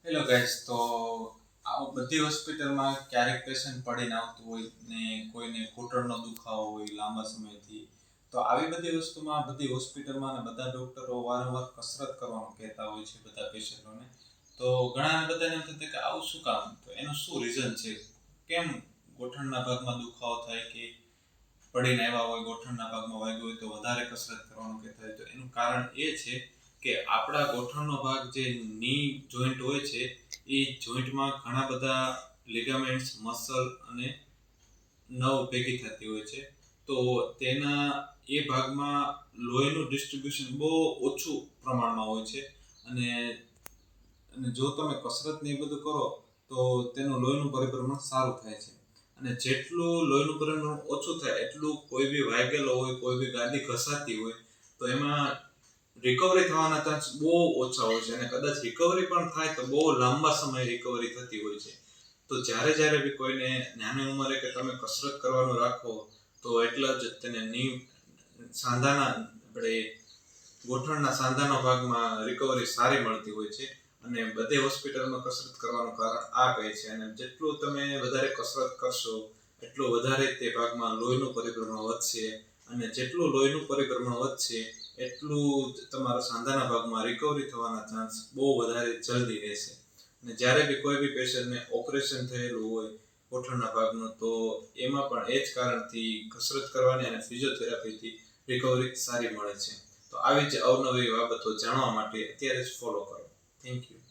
Hello guys, તો આ બધી હોસ્પિટલમાં ક્યારેક પેશન્ટ પડીને આવતું હોય ને કોઈને ઘૂંટણનો દુખાવો હોય લાંબા સમયથી. તો આવી બધી વસ્તુમાં બધી હોસ્પિટલમાં અને બધા ડોક્ટરો વારંવાર કસરત કરવાનું કહેતા હોય છે બધા પેશન્ટોને. તો ઘણા બધાને એમ થતું કે આવું શું કામ? તો એનું શું રીઝન છે? કેમ ગોઠણના ભાગમાં દુખાવો થાય કે પડીને આવ્યા હોય ગોઠણના ભાગમાં વાગ્યું હોય તો વધારે કસરત કરવાનું કહેતા હોય? તો એનું કારણ એ છે કે આપણા ગોઠણનો ભાગ જે ની જોઈન્ટ હોય છે એ જોઈન્ટમાં ઘણા બધા લિગામેન્ટ્સ, મસલ અને નવ ભેગી થતી હોય છે. તો તેના એ ભાગમાં લોહીનું ડિસ્ટ્રીબ્યુશન બહુ ઓછું પ્રમાણમાં હોય છે. અને જો તમે કસરત ને એ બધું કરો તો તેનું લોહીનું પરિભ્રમણ સારું થાય છે. અને જેટલું લોહીનું પરિભ્રમણ ઓછું થાય એટલું કોઈ બી વાગેલો હોય, કોઈ બી ગાદી ઘસાતી હોય તો એમાં રિકવરી થવાના ચાન્સ બહુ ઓછા હોય છે. અને કદાચ રિકવરી પણ થાય તો બહુ લાંબા સમય રિકવરી થતી હોય છે. તો જ્યારે બી કોઈને નાની ઉંમરે કે તમે કસરત કરવાનું રાખો તો એટલા જ તેને સાંધાના આપણે ગોઠણના સાંધાના ભાગમાં રિકવરી સારી મળતી હોય છે. અને બધી હોસ્પિટલમાં કસરત કરવાનું કારણ આ કહે છે. અને જેટલું તમે વધારે કસરત કરશો એટલું વધારે તે ભાગમાં લોહીનું પરિભ્રમણ વધશે. અને જેટલું લોહીનું પરિભ્રમણ વધશે એટલું તમારા સાંધાના ભાગમાં રિકવરી થવાના ચાન્સ બહુ વધારે જલ્દી રહેશે. અને જ્યારે બી કોઈ બી પેશન્ટને ઓપરેશન થયેલું હોય ગોઠણના ભાગનું, તો એમાં પણ એ જ કારણથી કસરત કરવાની અને ફિઝિયોથેરાપીથી રિકવરી સારી મળે છે. તો આવી જ અવનવી બાબતો જાણવા માટે અત્યારે જ ફોલો કરો. Thank you.